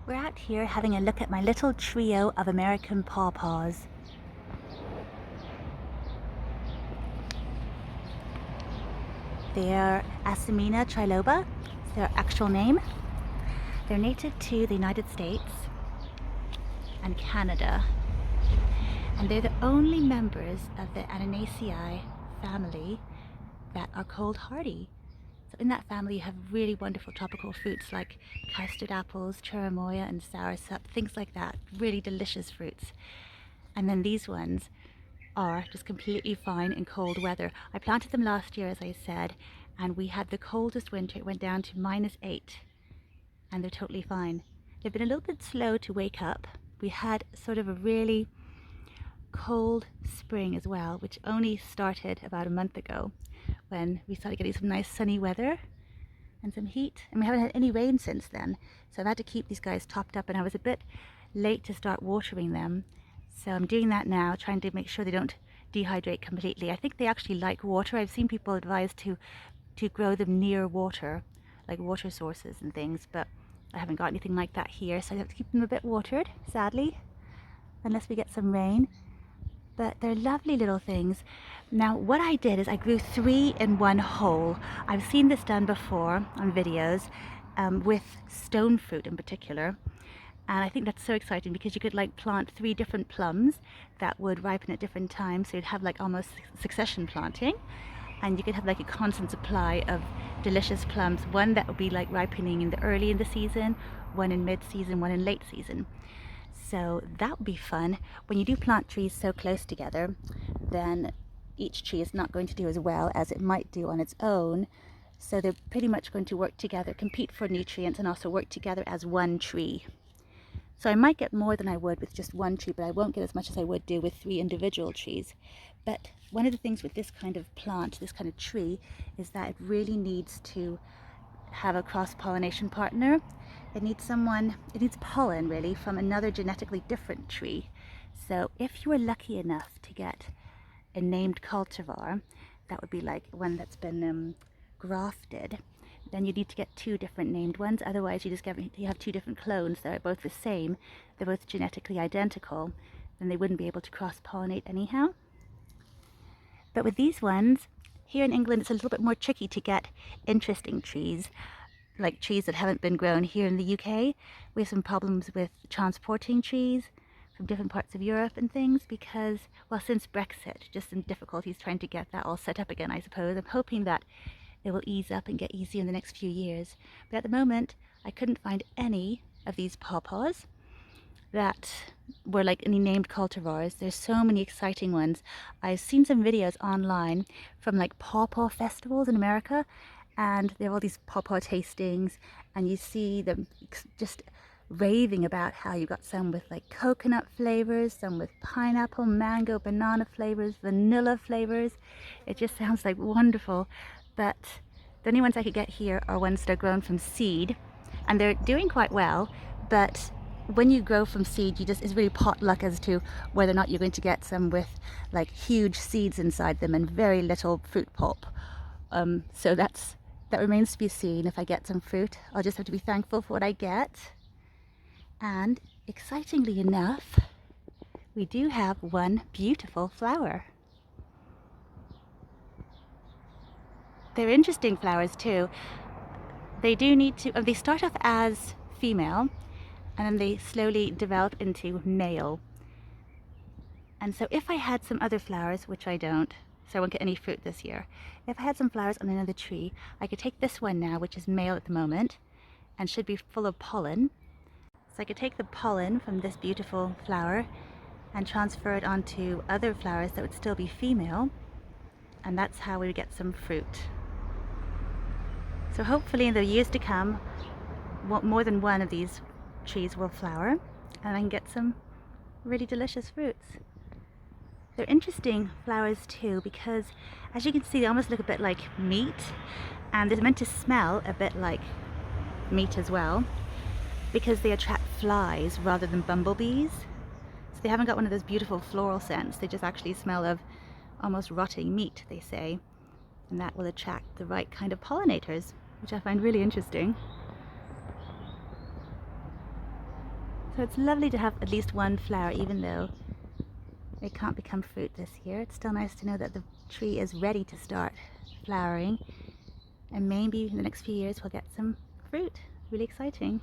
We're out here having a look at my little trio of American pawpaws. They're Asimina Triloba, is their actual name. They're native to the United States and Canada, and they're the only members of the Ananaceae family that are cold hardy. So in that family you have really wonderful tropical fruits like custard apples, cherimoya and soursop, things like that, really delicious fruits. And then these ones are just completely fine in cold weather. I planted them last year, as I said, and we had the coldest winter. It went down to -8, and they're totally fine. They've been a little bit slow to wake up. We had sort of a really cold spring as well, which only started about a month ago when we started getting some nice sunny weather and some heat, and we haven't had any rain since then. So I've had to keep these guys topped up, and I was a bit late to start watering them. So I'm doing that now, trying to make sure they don't dehydrate completely. I think they actually like water. I've seen people advise to grow them near water, like water sources and things, but I haven't got anything like that here, so I have to keep them a bit watered, sadly, unless we get some rain. But they're lovely little things. Now what I did is I grew 3 in one hole. I've seen this done before on videos with stone fruit in particular. And I think that's so exciting because you could like plant 3 different plums that would ripen at different times. So you'd have like almost succession planting, and you could have like a constant supply of delicious plums. One that would be like ripening in the early in the season, one in mid-season, one in late season. So that would be fun. When you do plant trees so close together, then each tree is not going to do as well as it might do on its own. So they're pretty much going to work together, compete for nutrients, and also work together as one tree. So I might get more than I would with just one tree, but I won't get as much as I would do with 3 individual trees. But one of the things with this kind of plant, this kind of tree, is that it really needs to have a cross-pollination partner. It needs pollen really from another genetically different tree. So if you were lucky enough to get a named cultivar, that would be like one that's been grafted, then you need to get 2 different named ones. Otherwise you have 2 different clones that are both the same, they're both genetically identical, then they wouldn't be able to cross-pollinate anyhow. But with these ones, here in England it's a little bit more tricky to get interesting trees, like trees that haven't been grown. Here in the UK, we have some problems with transporting trees from different parts of Europe and things because, well, since Brexit, just some difficulties trying to get that all set up again, I suppose. I'm hoping that it will ease up and get easier in the next few years. But at the moment, I couldn't find any of these pawpaws that were like any named cultivars. There's so many exciting ones. I've seen some videos online from like pawpaw festivals in America, and there are all these pawpaw tastings, and you see them just raving about how you got some with like coconut flavors, some with pineapple, mango, banana flavors, vanilla flavors. It just sounds like wonderful. But the only ones I could get here are ones that are grown from seed, and they're doing quite well. But when you grow from seed, it's really pot luck as to whether or not you're going to get some with like huge seeds inside them and very little fruit pulp. So that remains to be seen. If I get some fruit, I'll just have to be thankful for what I get. And excitingly enough, we do have one beautiful flower. They're interesting flowers too. They start off as female, and then they slowly develop into male. And so if I had some other flowers, which I don't, so I won't get any fruit this year, if I had some flowers on another tree, I could take this one now, which is male at the moment, and should be full of pollen. So I could take the pollen from this beautiful flower and transfer it onto other flowers that would still be female, and that's how we would get some fruit. So hopefully in the years to come, more than one of these trees will flower, and I can get some really delicious fruits. They're interesting flowers too because, as you can see, they almost look a bit like meat, and they're meant to smell a bit like meat as well because they attract flies rather than bumblebees. So they haven't got one of those beautiful floral scents. They just actually smell of almost rotting meat, they say, and that will attract the right kind of pollinators, which I find really interesting. So it's lovely to have at least one flower, even though it can't become fruit this year. It's still nice to know that the tree is ready to start flowering, and maybe in the next few years we'll get some fruit. Really exciting.